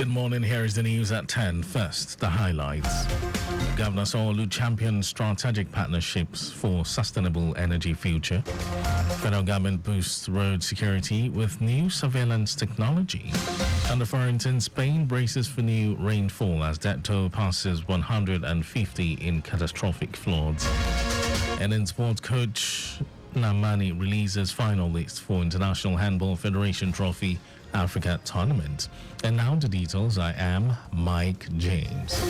Good morning. Here is the news at 10. First, the highlights. Governor Sanwo-Olu champions strategic partnerships for sustainable energy future. Federal government boosts road security with new surveillance technology. And the foreign in Spain braces for new rainfall as that toll passes 150 in catastrophic floods. And in sport, coach Namani releases final list for International Handball Federation Trophy Africa Tournament. And now the details. I am Mike James.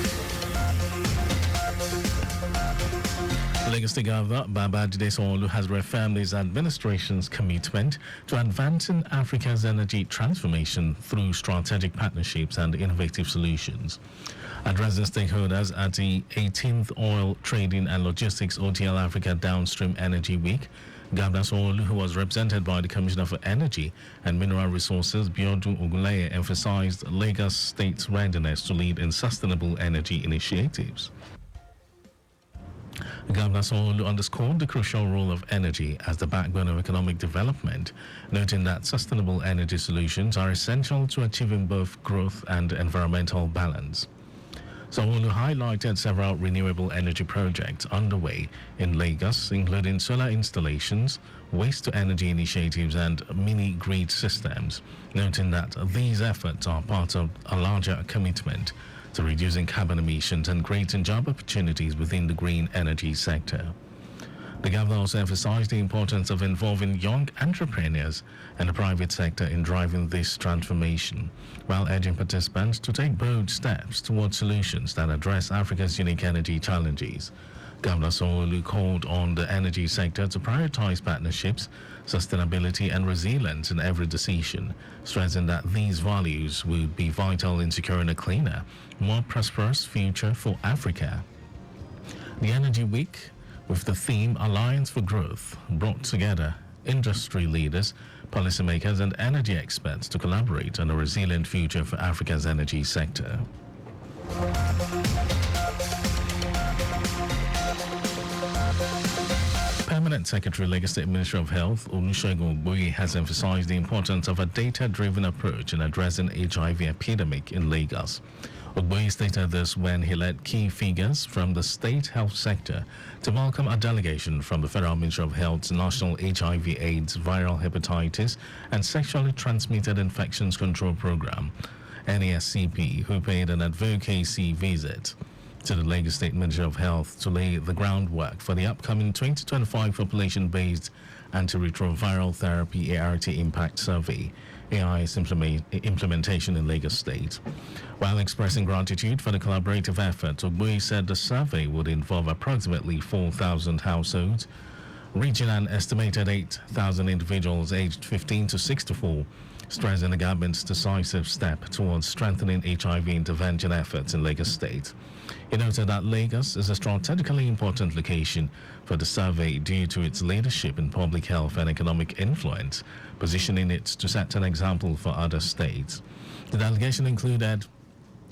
Lagos State Governor Babajide Sanwo-Olu has reaffirmed his administration's commitment to advancing Africa's energy transformation through strategic partnerships and innovative solutions. Addressing stakeholders at the 18th Oil Trading and Logistics OTL Africa Downstream Energy Week, Governor Sanwo-Olu, who was represented by the Commissioner for Energy and Mineral Resources, Biodun Ogunleye, emphasized Lagos State's readiness to lead in sustainable energy initiatives. Governor Sanwo-Olu underscored the crucial role of energy as the backbone of economic development, noting that sustainable energy solutions are essential to achieving both growth and environmental balance. Sanwo-Olu highlighted several renewable energy projects underway in Lagos, including solar installations, waste-to-energy initiatives, and mini-grid systems, noting that these efforts are part of a larger commitment to reducing carbon emissions and creating job opportunities within the green energy sector. The governor also emphasized the importance of involving young entrepreneurs and the private sector in driving this transformation, while urging participants to take bold steps towards solutions that address Africa's unique energy challenges. Governor Sanwo-Olu called on the energy sector to prioritize partnerships, sustainability, and resilience in every decision, stressing that these values will be vital in securing a cleaner, more prosperous future for Africa. The Energy Week, with the theme Alliance for Growth, brought together industry leaders, policymakers, and energy experts to collaborate on a resilient future for Africa's energy sector. Permanent Secretary, Lagos State Ministry of Health, Olusegun Ogboye, has emphasized the importance of a data-driven approach in addressing HIV epidemic in Lagos. Ogboye stated this when he led key figures from the state health sector to welcome a delegation from the Federal Ministry of Health's National HIV/AIDS Viral Hepatitis and Sexually Transmitted Infections Control Program, NASCP, who paid an advocacy visit to the Lagos State Ministry of Health to lay the groundwork for the upcoming 2025 population-based antiretroviral therapy ART impact survey, AI's implementation in Lagos State. While expressing gratitude for the collaborative effort, Ogboye said the survey would involve approximately 4,000 households, reaching an estimated 8,000 individuals aged 15 to 64, stressing the government's decisive step towards strengthening HIV intervention efforts in Lagos State. He noted that Lagos is a strategically important location for the survey due to its leadership in public health and economic influence, positioning it to set an example for other states. The delegation included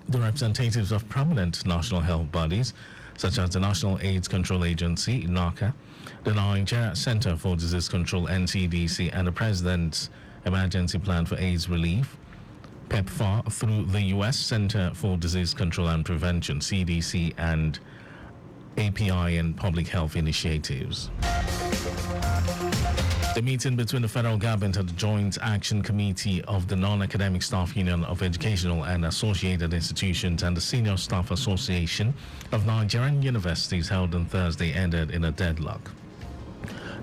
the representatives of prominent national health bodies, such as the National AIDS Control Agency, NACA, the Nigeria Center for Disease Control, NCDC, and the President's Emergency Plan for AIDS Relief, PEPFAR, through the U.S. Center for Disease Control and Prevention, CDC, and API and public health initiatives. The meeting between the federal government and the Joint Action Committee of the Non-Academic Staff Union of Educational and Associated Institutions and the Senior Staff Association of Nigerian Universities held on Thursday ended in a deadlock.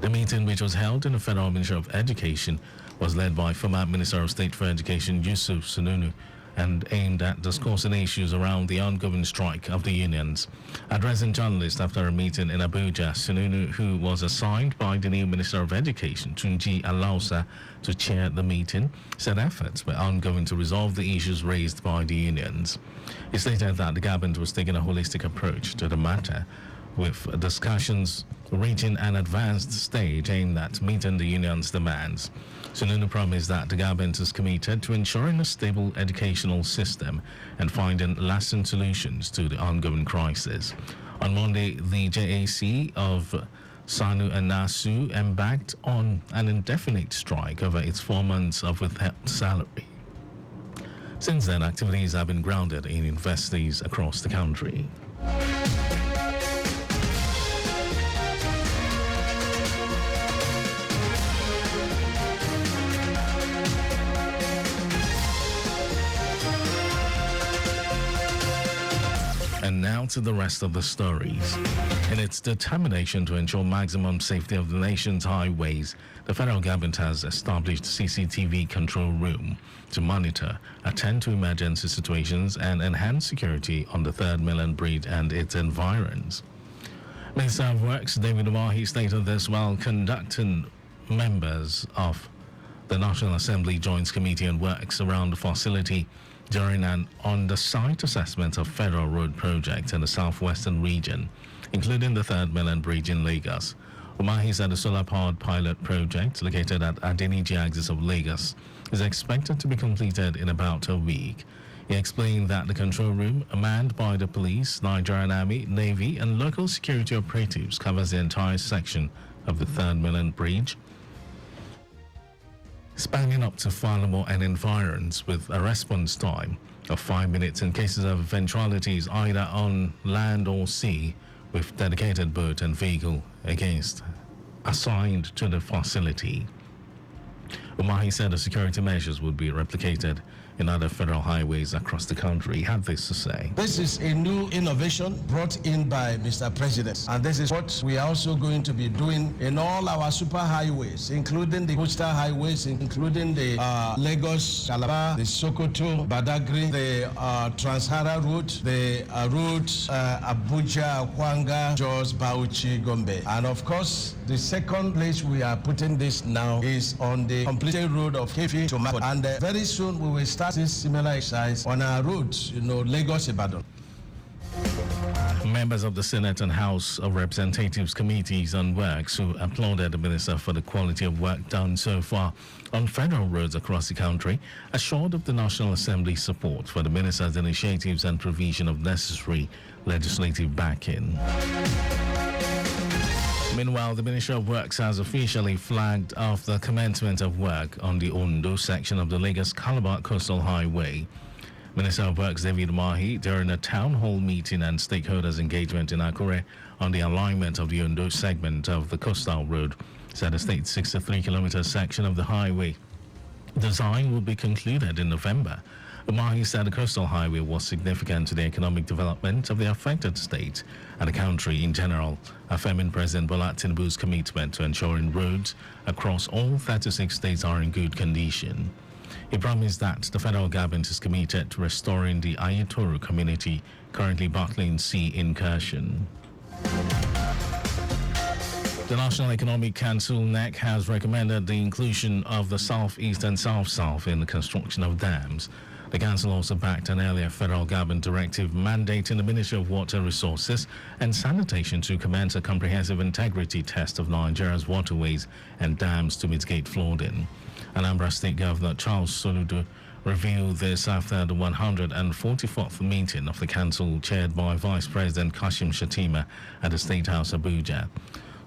The meeting, which was held in the Federal Ministry of Education, was led by former Minister of State for Education Yusuf Sununu and aimed at discussing issues around the ongoing strike of the unions. Addressing journalists after a meeting in Abuja, Sununu, who was assigned by the new Minister of Education, Tunji Alausa, to chair the meeting, said efforts were ongoing to resolve the issues raised by the unions. He stated that the government was taking a holistic approach to the matter, with discussions reaching an advanced stage aimed at meeting the union's demands. Sununu promised that the government is committed to ensuring a stable educational system and finding lasting solutions to the ongoing crisis. On Monday, the JAC of Sanu and Nasu embarked on an indefinite strike over its 4 months of withheld salary. Since then, activities have been grounded in universities across the country. And now to the rest of the stories. In its determination to ensure maximum safety of the nation's highways, the federal government has established CCTV control room to monitor, attend to emergency situations, and enhance security on the Third Mainland Bridge and its environs. Minister of Works David Umahi stated this while conducting members of the National Assembly Joint Committee on Works around the facility during an on-the-site assessment of federal road projects in the southwestern region, including the Third Mainland Bridge in Lagos. Umahi said the solar-powered pilot project located at Adeniji axis of Lagos is expected to be completed in about a week. He explained that the control room, manned by the police, Nigerian Army, Navy, and local security operatives, covers the entire section of the Third Mainland Bridge, spanning up to Falamo and environs, with a response time of 5 minutes in cases of eventualities either on land or sea, with dedicated boat and vehicle assigned to the facility. Umahi said the security measures would be replicated in other federal highways across the country. He had this to say. This is a new innovation brought in by Mr. President, and this is what we are also going to be doing in all our super highways, including the coastal highways, including the Lagos, Calabar, the Sokoto, Badagry, the Trans-Sahara route, the route Abuja, Akwanga, Jos, Bauchi, Gombe. And of course, the second place we are putting this now is on the completed road of Kefi to Mapo. And very soon we will start this similar exercise on our roads, Lagos-Ibadan. Members of the Senate and House of Representatives Committees on Works who applauded the Minister for the quality of work done so far on federal roads across the country assured of the National Assembly's support for the Minister's initiatives and provision of necessary legislative backing. Meanwhile, the Ministry of Works has officially flagged off the commencement of work on the Ondo section of the Lagos-Calabar Coastal Highway. Minister of Works David Umahi, during a town hall meeting and stakeholders engagement in Akure on the alignment of the Ondo segment of the coastal road, said the state's 63-kilometer section of the highway design will be concluded in November. Umahi said the coastal highway was significant to the economic development of the affected state and the country in general, affirming President Bola Tinubu's commitment to ensuring roads across all 36 states are in good condition. He promised that the federal government is committed to restoring the Ayatoro community currently battling sea incursion. The National Economic Council, NEC, has recommended the inclusion of the Southeast and South-South in the construction of dams. The Council also backed an earlier federal government directive mandating the Ministry of Water Resources and Sanitation to commence a comprehensive integrity test of Nigeria's waterways and dams to mitigate flooding. Anambra State Governor Charles Soludo revealed this after the 144th meeting of the Council chaired by Vice President Kashim Shettima at the State House, Abuja.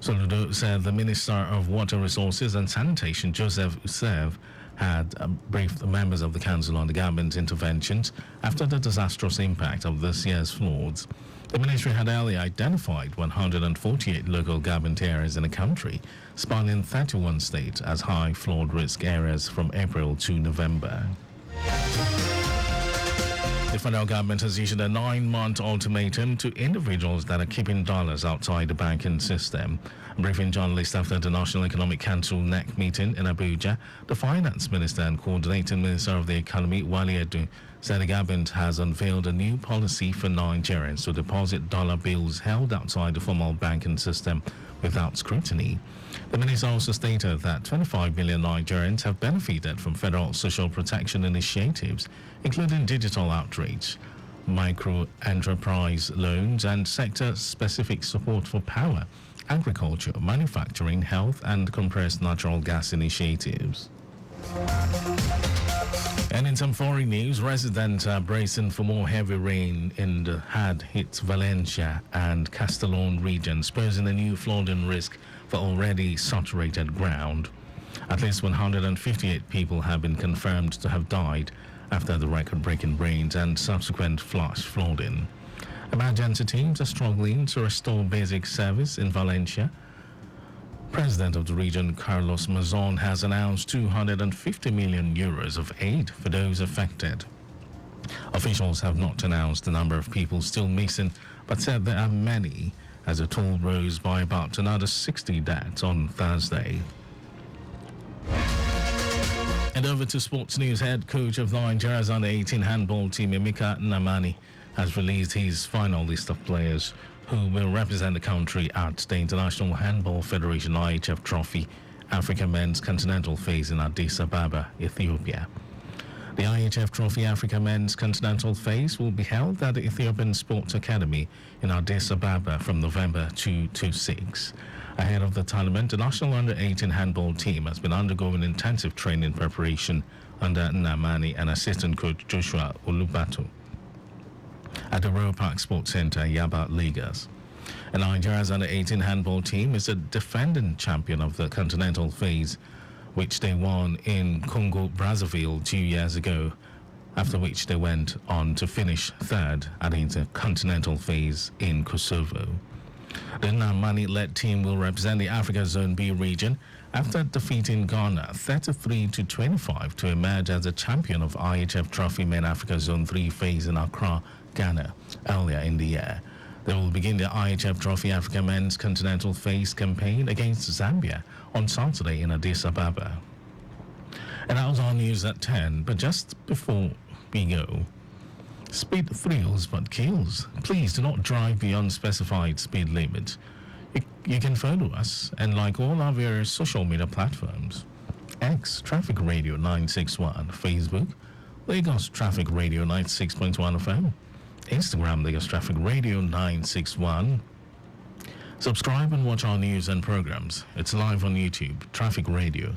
Soludo said the Minister of Water Resources and Sanitation, Joseph Usev, had briefed members of the council on the government's interventions after the disastrous impact of this year's floods. The ministry had earlier identified 148 local government areas in the country, spanning 31 states as high flood risk areas from April to November. The federal government has issued a 9-month ultimatum to individuals that are keeping dollars outside the banking system. Briefing journalists after the National Economic Council NEC meeting in Abuja, the Finance Minister and Coordinating Minister of the Economy, Wale Edu, said the government has unveiled a new policy for Nigerians to deposit dollar bills held outside the formal banking system without scrutiny. The minister also stated that 25 million Nigerians have benefited from federal social protection initiatives, including digital outreach, micro-enterprise loans, and sector-specific support for power, agriculture, manufacturing, health, and compressed natural gas initiatives. And in some foreign news, residents are bracing for more heavy rain in the hard-hit Valencia and Castellon regions, posing a new flooding risk for already saturated ground. At least 158 people have been confirmed to have died after the record-breaking rains and subsequent flash flooding. Emergency teams are struggling to restore basic service in Valencia. President of the region, Carlos Mazon, has announced 250 million euros of aid for those affected. Officials have not announced the number of people still missing, but said there are many, as the toll rose by about another 60 deaths on Thursday. And over to sports news. Head coach of Nigeria's under-18 handball team, Emeka Nnamani, has released his final list of players who will represent the country at the International Handball Federation IHF Trophy Africa Men's Continental Phase in Addis Ababa, Ethiopia. The IHF Trophy Africa Men's Continental Phase will be held at the Ethiopian Sports Academy in Addis Ababa from November 2 to 6. Ahead of the tournament, the national under-18 handball team has been undergoing intensive training preparation under Nnamani and assistant coach Joshua Olubatu at the Royal Park Sports Center, Yaba, Lagos. And Nigeria's under-18 handball team is a defending champion of the Continental Phase, which they won in Congo-Brazzaville 2 years ago, after which they went on to finish third at the Intercontinental Phase in Kosovo. The Nnamani-led team will represent the Africa Zone B region after defeating Ghana 33-25 to emerge as the champion of IHF Trophy Men Africa Zone 3 phase in Accra, Ghana, earlier in the year. They will begin the IHF Trophy Africa Men's Continental Phase campaign against Zambia on Saturday in Addis Ababa. And that was our news at 10, but just before we go, speed thrills but kills. Please do not drive beyond specified speed limits. You can follow us and like all our various social media platforms. X, Traffic Radio 961, Facebook, Lagos Traffic Radio 96.1 FM, Instagram, Lagos Traffic Radio 961. Subscribe and watch our news and programs. It's live on YouTube, Traffic Radio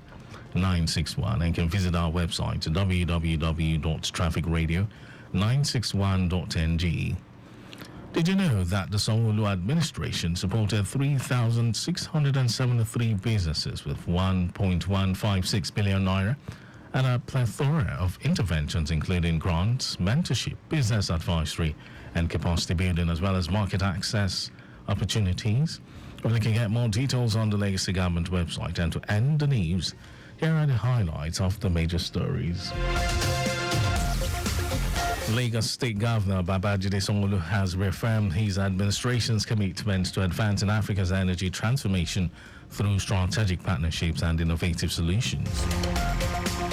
961, and you can visit our website at www.trafficradio961.ng. Did you know that the Sanwo-Olu administration supported 3,673 businesses with 1.156 billion naira and a plethora of interventions including grants, mentorship, business advisory and capacity building, as well as market access opportunities? Well, you can get more details on the Legacy Government website. And to end the news, here are the highlights of the major stories. Lagos State Governor Babajide Sanwo-Olu has reaffirmed his administration's commitment to advancing Africa's energy transformation through strategic partnerships and innovative solutions.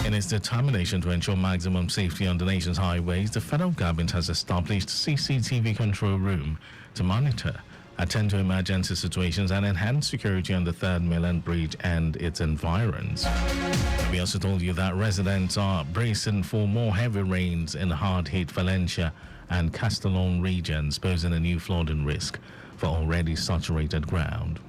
In its determination to ensure maximum safety on the nation's highways, the federal government has established CCTV control room to monitor, attend to emergency situations, and enhance security on the Third Mainland Bridge and its environs. We also told you that residents are bracing for more heavy rains in hard-hit Valencia and Castellon regions, posing a new flooding risk for already saturated ground.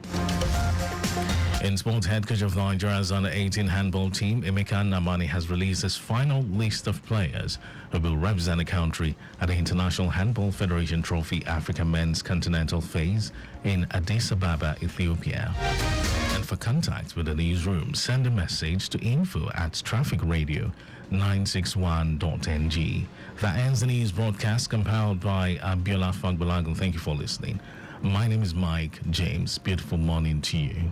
In sports, head coach of Nigeria's under-18 handball team, Emeka Nnamani, has released his final list of players who will represent the country at the International Handball Federation Trophy Africa Men's Continental Phase in Addis Ababa, Ethiopia. And for contact with the newsroom, send a message to info@trafficradio961.ng. That ends the news broadcast compiled by Abiola Fagbalagun. Thank you for listening. My name is Mike James. Beautiful morning to you.